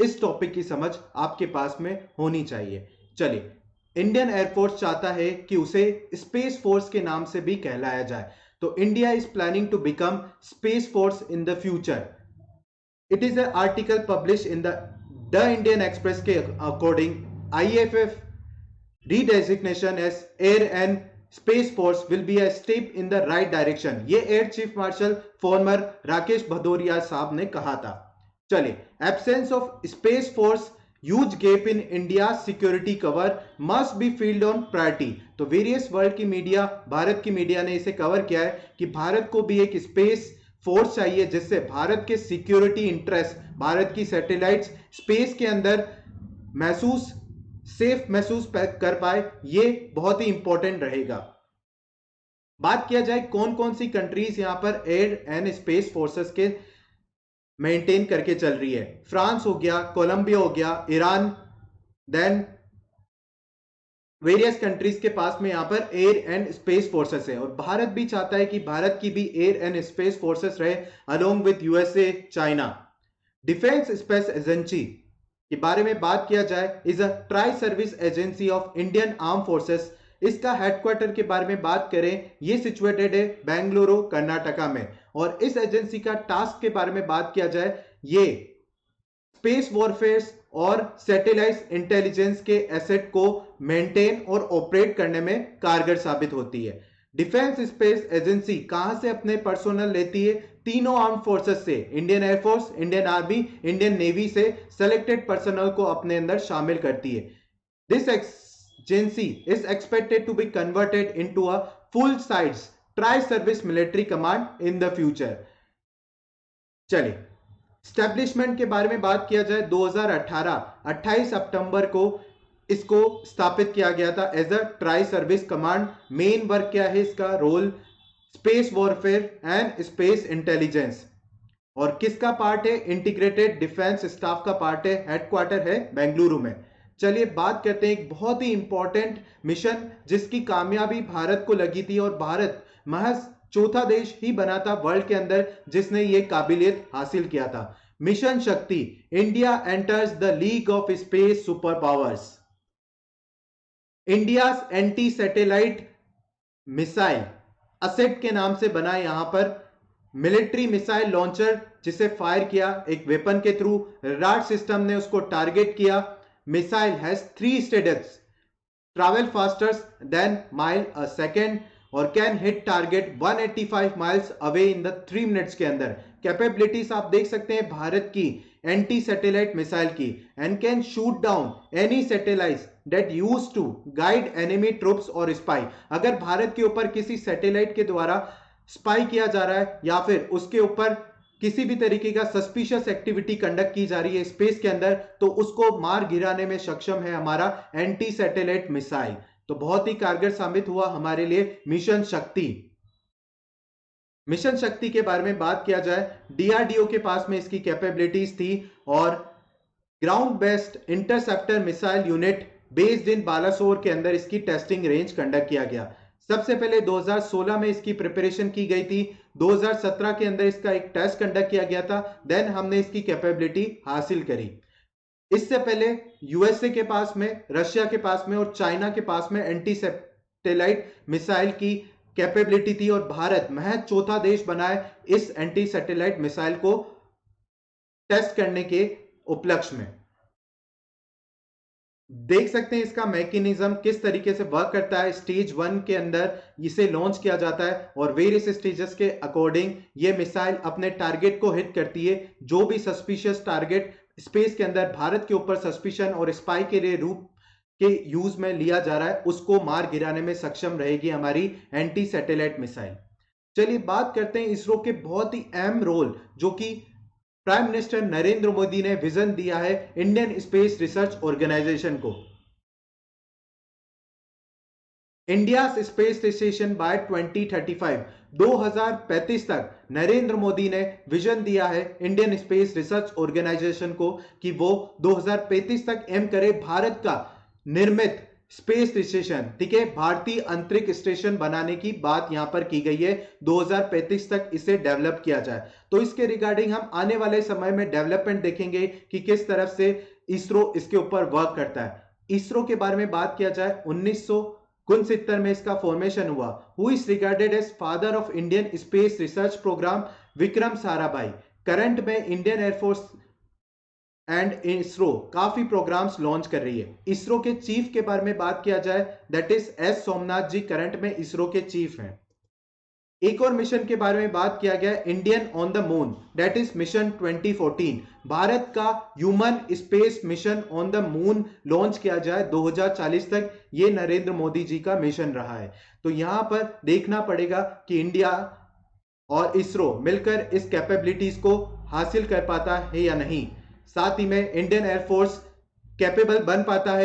इस टॉपिक की समझ आपके पास में होनी चाहिए। चलिए, इंडियन एयरफोर्स चाहता है कि उसे स्पेस फोर्स के नाम से भी कहलाया जाए। तो India is planning to become space force in the future. It is an article publish in the Indian Express के according IFF redesignation as Air and Space Force will be a step in the right direction। ये air chief marshal farmer Rakesh Bhadauria साहब ने कहा था। चलिए, absence of space force huge gap in India security cover must be field on priority. तो various world की media, Bharat की media ने इसे कवर किया है कि भारत को भी एक स्पेस फोर्स चाहिए जिससे भारत के सिक्योरिटी इंटरेस्ट, भारत की सैटेलाइट्स स्पेस के अंदर सेफ महसूस कर पाए। ये बहुत ही इंपॉर्टेंट रहेगा। बात किया जाए कौन कौन सी कंट्रीज यहां पर एयर एंड स्पेस फोर्सेस के मेंटेन करके चल रही है। फ्रांस हो गया, कोलंबिया हो गया, ईरान, देन वेरियस कंट्रीज के पास में यहां पर एयर एंड स्पेस फोर्सेस है। और भारत भी चाहता है कि भारत की भी एयर एंड स्पेस फोर्सेस रहे along with USA, China. Defence space agency के बारे में बात किया जाए, is a tri service agency of Indian arm forces. इसका हेडक्वार्टर के बारे में बात करें, ये सिचुएटेड है बेंगलुरु, कर्नाटका में। और इस एजेंसी का टास्क के बारे में बात किया जाए, ये स्पेस वॉरफेयर और सैटेलाइट इंटेलिजेंस के एसेट को मेंटेन और ऑपरेट करने में कारगर साबित होती है। डिफेंस स्पेस एजेंसी कहां से अपने पर्सोनल लेती है? तीनों आर्म फोर्सेस से, Indian air force, Indian army, Indian navy से सेलेक्टेड पर्सनल को अपने अंदर शामिल करती है। This agency is expected to be converted into a full size tri service military command in the future. चलिए, स्टैब्लिशमेंट के बारे में बात किया जाए, 2018 28 सितंबर को इसको स्थापित किया गया था as a tri service command. Main work क्या है इसका? Role space warfare and space intelligence. और किसका पार्ट है? इंटीग्रेटेड डिफेंस स्टाफ का पार्ट है। हेडक्वार्टर है बेंगलुरु में। चलिए, बात करते हैं एक बहुत ही इंपॉर्टेंट मिशन जिसकी कामयाबी भारत को लगी थी और भारत महज चौथा देश ही बना था वर्ल्ड के अंदर जिसने ये काबिलियत हासिल किया था। मिशन शक्ति, India enters the league of space super powers. India anti satellite missile asset के नाम से बना यहां पर मिलिट्री मिसाइल लॉन्चर, जिसे फायर किया एक वेपन के थ्रू, रडार सिस्टम ने उसको टारगेट किया। Missile has 3 stages, travel faster than mile a second और can hit target 185 miles away in the 3 minutes के अंदर। कैपेबिलिटीज आप देख सकते हैं भारत की एंटी सैटेलाइट मिसाइल की, and can shoot down any satellite that used to guide enemy troops और स्पाई। अगर भारत के ऊपर किसी सैटेलाइट के द्वारा स्पाई किया जा रहा है या फिर उसके ऊपर किसी भी तरीके का सस्पिशियस एक्टिविटी कंडक्ट की जा रही है स्पेस के अंदर, तो उसको मार गिराने में सक्षम है हमारा एंटी सैटेलाइट मिसाइल। तो बहुत ही कारगर साबित हुआ हमारे लिए मिशन शक्ति। मिशन शक्ति के बारे में बात किया जाए, DRDO के पास में इसकी कैपेबिलिटीज थी और ground based interceptor missile unit based in Balasore के अंदर इसकी टेस्टिंग रेंज कंडक्ट किया गया। सबसे पहले 2016 में इसकी प्रिपरेशन की गई थी, 2017 के अंदर इसका एक टेस्ट कंडक्ट किया गया था, देन हमने इसकी कैपेबिलिटी हासिल करी। इससे पहले USA के पास में, रशिया के पास में और चाइना के पास में एंटी सैटेलाइट मिसाइल की कैपेबिलिटी थी और भारत महज चौथा देश बना है इस एंटी सैटेलाइट मिसाइल को टेस्ट करने के उपलक्ष्य में। देख सकते हैं इसका मैकेनिज्म किस तरीके से वर्क करता है। स्टेज 1 के अंदर इसे लॉन्च किया जाता है और वेरियस स्टेजेस के अकॉर्डिंग ये मिसाइल अपने टारगेट को हिट करती है। जो भी सस्पिशियस टारगेट स्पेस के अंदर भारत के ऊपर सस्पिशन और स्पाई के लिए रूप के यूज में लिया जा रहा है, उसको मार गिराने में सक्षम रहेगी हमारी एंटी सैटेलाइट मिसाइल। चलिए, बात करते हैं इसरो के बहुत ही अहम रोल जो कि प्राइम मिनिस्टर नरेंद्र मोदी ने विजन दिया है इंडियन स्पेस रिसर्च ऑर्गेनाइजेशन को। इंडिया स्पेस स्टेशन बाय 2035, 2035 तक नरेंद्र मोदी ने विजन दिया है इंडियन स्पेस रिसर्च ऑर्गेनाइजेशन को कि वो 2035 तक एम करे भारत का निर्मित स्पेस स्टेशन, ठीक है, भारतीय अंतरिक्ष स्टेशन बनाने की बात यहां पर की गई है, 2035 तक इसे डेवलप किया जाए। तो इसके रिगार्डिंग हम आने वाले समय में डेवलपमेंट देखेंगे कि किस तरफ से इसरो इसके ऊपर वर्क करता है। इसरो के बारे में बात किया जाए, 1969 में इसका फॉर्मेशन हुआ। Who is regarded as father of Indian space research programme, Vikram Sarabhai. Current में इंडियन एयरफोर्स एंड इसरो काफी प्रोग्राम्स लॉन्च कर रही है। इसरो के चीफ के बारे में बात किया जाए, that is S Somnath ji current में इसरो के चीफ हैं। एक और मिशन के बारे में बात किया गया, Indian on the moon, that is mission 2014। Bharat का human space mission on the moon launch किया जाए 2040 तक, ये नरेंद्र मोदी जी का मिशन रहा है। तो यहां पर देखना पड़ेगा कि इंडिया और इसरो मिलकर इस कैपेबिलिटीज को हासिल कर पाता है या नहीं। साथ ही में इंडियन एयरफोर्स कैपेबल बन पाता है